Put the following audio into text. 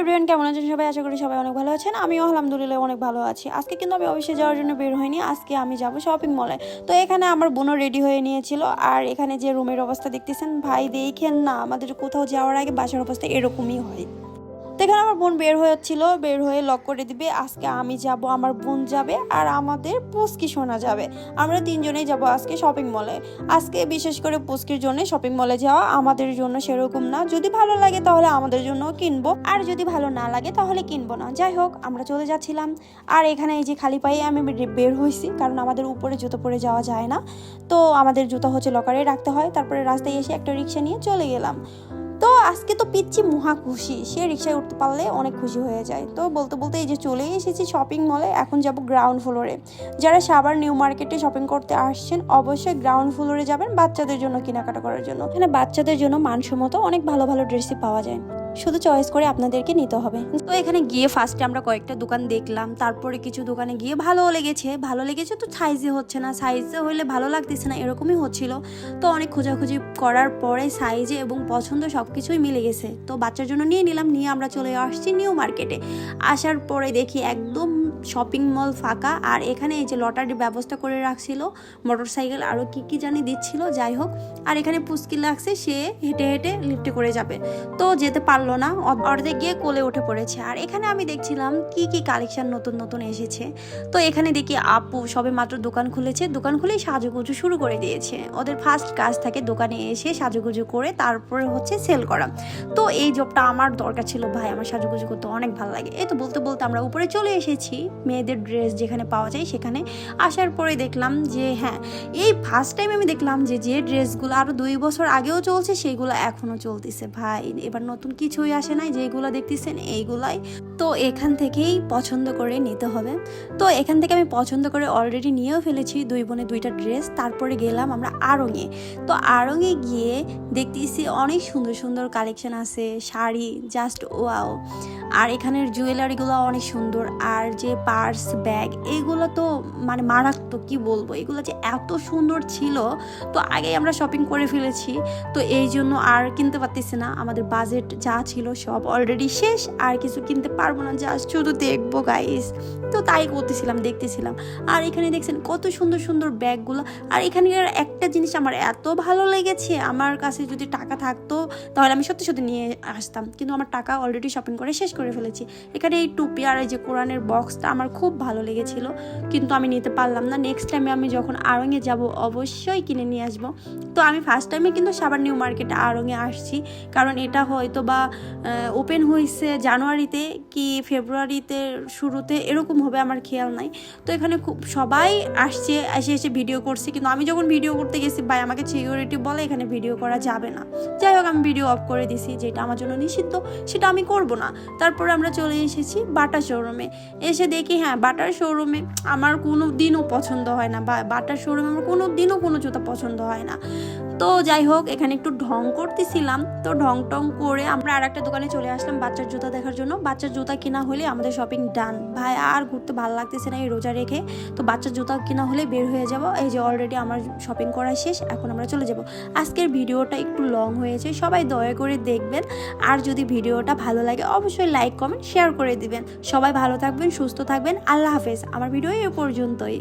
Everyone, কেমন আছেন সবাই? আশা করি সবাই অনেক ভালো আছেন। আমিও আলহামদুলিল্লাহ অনেক ভালো আছি। আজকে কিন্তু আমি অফিসে যাওয়ার জন্য বের হইনি। আজকে আমি যাব শপিং মলে। তো এখানে আমার বোনও রেডি হয়ে নিয়েছিল। আর এখানে যে রুমের অবস্থা দেখতেছেন, ভাই দেখেন না, আমাদের কোথাও যাওয়ার আগে বাসার অবস্থা এরকমই হয়। তো এখানে আমার বোন বের হয়েছিল, বের হয়ে লক করে দিবে। আজকে আমি যাব, আমার বোন যাবে, আর আমাদের পুস্কি শোনা যাবে। আমরা তিনজনেই যাব আজকে শপিং মলে। আজকে বিশেষ করে পুস্কির জন্য শপিং মলে যাওয়া, আমাদের জন্য সেরকম না। যদি ভালো লাগে তাহলে আমাদের জন্য কিনবো, আর যদি ভালো না লাগে তাহলে কিনবো না। যাই হোক, আমরা চলে যাচ্ছিলাম। আর এখানে এই যে খালি পায়ে আমি বের হয়েছি, কারণ আমাদের উপরে জুতো পরে যাওয়া যায় না। তো আমাদের জুতো হচ্ছে লকারে রাখতে হয়। তারপরে রাস্তায় এসে একটা রিক্সা নিয়ে চলে গেলাম। তো আজকে তো পিচ্ছি মহা খুশি, সে রিক্সায় উঠতে পারলে অনেক খুশি হয়ে যায়। তো বলতে বলতে এই যে চলেই এসেছি শপিং মলে। এখন যাব গ্রাউন্ড ফ্লোরে। যারা সাভার নিউ মার্কেটে শপিং করতে আসছেন অবশ্যই গ্রাউন্ড ফ্লোরে যাবেন বাচ্চাদের জন্য কেনাকাটা করার জন্য। এখানে বাচ্চাদের জন্য মানসম্মত অনেক ভালো ভালো ড্রেসই পাওয়া যায়, শুধু চয়েস করে আপনাদেরকে নিতে হবে। তো এখানে গিয়ে ফার্স্টে আমরা কয়েকটা দোকান দেখলাম, তারপরে কিছু দোকানে গিয়ে ভালো লেগেছে তো সাইজে হচ্ছে না, সাইজে হইলে ভালো লাগতেছে না, এরকমই হচ্ছিল। তো অনেক খোঁজাখুঁজি করার পরে সাইজে এবং পছন্দ সব কিছুই মিলে গেছে। তো বাচ্চার জন্য নিয়ে নিলাম, নিয়ে আমরা চলে আসছি নিউ মার্কেটে। আসার পরে দেখি একদম শপিং মল ফাঁকা। আর এখানে এই যে লটারির ব্যবস্থা করে রাখছিল, মোটরসাইকেল আরও কি জানি দিচ্ছিল। যাই হোক, আর এখানে পুস্কি লাগছে, সে হেঁটে হেঁটে লিফটে করে যাবে, তো যেতে পারলো না, অর্ধেক গিয়ে কোলে উঠে পড়েছে। আর এখানে আমি দেখছিলাম কি কালেকশন নতুন নতুন এসেছে। তো এখানে দেখি আপু সবে মাত্র দোকান খুলেছে, দোকান খুলেই সাজুগুজু শুরু করে দিয়েছে। ওদের ফার্স্ট কাজ থাকে দোকানে এসে সাজুগুজু করে তারপরে হচ্ছে সেল করা। তো এই জবটা আমার দরকার ছিল ভাই, আমার সাজুগুজু করতে অনেক ভালো লাগে। এই তো বলতে বলতে আমরা উপরে চলে এসেছি, মেয়েদের ড্রেস যেখানে পাওয়া যায় সেখানে। আসার পরে দেখলাম যে হ্যাঁ, এই ফার্স্ট টাইম আমি দেখলাম যে ড্রেসগুলো আরও 2 বছর আগেও চলছে সেইগুলো এখনও চলতেছে। ভাই এবার নতুন কিছুই আসে নাই, যেগুলো দেখতেছেন এইগুলাই। তো এখান থেকেই পছন্দ করে নিতে হবে। তো এখান থেকে আমি পছন্দ করে অলরেডি নিয়েও ফেলেছি 2 বোনে 2টা ড্রেস। তারপরে গেলাম আমরা আড়ংয়ে। তো আড়ংয়ে গিয়ে দেখতেছি অনেক সুন্দর সুন্দর কালেকশন আছে, শাড়ি জাস্ট ওয়াও। আর এখানের জুয়েলারিগুলো অনেক সুন্দর, আর যে পার্স ব্যাগ এগুলো তো মানে মারাত্মক, কি বলবো, এগুলো যে এত সুন্দর ছিল। তো আগেই আমরা শপিং করে ফেলেছি, তো এই জন্য আর কিনতে পারতেছি না। আমাদের বাজেট যা ছিল সব অলরেডি শেষ, আর কিছু কিনতে পারবো না, জাস্ট শুধু দেখবো গাইস। তো তাই করতেছিলাম, দেখতেছিলাম। আর এখানে দেখছেন কত সুন্দর সুন্দর ব্যাগগুলো। আর এখানকার একটা জিনিস আমার এত ভালো লেগেছে, আমার কাছে যদি টাকা থাকতো তাহলে আমি সত্যি সত্যি নিয়ে আসতাম, কিন্তু আমার টাকা অলরেডি শপিং করে শেষ করে ফেলেছি। এখানে এই টুপি আর এই যে কোরআনের বক্সটা আমার খুব ভালো লেগেছিল, কিন্তু আমি নিতে পারলাম না। নেক্সট টাইমে আমি যখন আড়ংয়ে যাব অবশ্যই কিনে নিয়ে আসবো। তো আমি ফার্স্ট টাইমে কিন্তু সাভার নিউ মার্কেটে আড়ংয়ে আসছি, কারণ এটা হয়তো বা ওপেন হয়েছে জানুয়ারিতে কি ফেব্রুয়ারিতে শুরুতে, এরকম হবে, আমার খেয়াল নাই। তো এখানে খুব সবাই আসছে, এসে ভিডিও করছে, কিন্তু আমি যখন ভিডিও করতে গেছি ভাই আমাকে সিকিউরিটি বলে এখানে ভিডিও করা যাবে না। যাই হোক, আমি ভিডিও অফ করে দিছি, যেটা আমার জন্য নিষিদ্ধ সেটা আমি করব না। তারপরে আমরা চলে এসেছি বাটা শোরুমে। এসে দেখি হ্যাঁ, বাটার শোরুমে আমার কোনো দিনও পছন্দ হয় না, বা বাটার শোরুমে আমার কোনো দিনও কোনো জুতা পছন্দ হয় না। তো যাই হোক, এখানে একটু ঢং করতেছিলাম, তো ঢং টং করে আমরা আর একটা দোকানে চলে আসলাম বাচ্চার জুতা দেখার জন্য। বাচ্চার জুতা কেনা হলে আমাদের শপিং ডান ভাই, আর ঘুরতে ভালো লাগতেছে না এই রোজা রেখে। তো বাচ্চার জুতা কেনা হলে বের হয়ে যাব। এই যে অলরেডি আমার শপিং করা শেষ, এখন আমরা চলে যাব। আজকের ভিডিওটা একটু লং হয়েছে, সবাই দয়া করে দেখবেন। আর যদি ভিডিওটা ভালো লাগে অবশ্যই লাইক কমেন্ট শেয়ার করে দিবেন। সবাই ভালো থাকবেন, সুস্থ থাকবেন, আল্লাহ হাফেজ। আমার ভিডিও এই পর্যন্তই।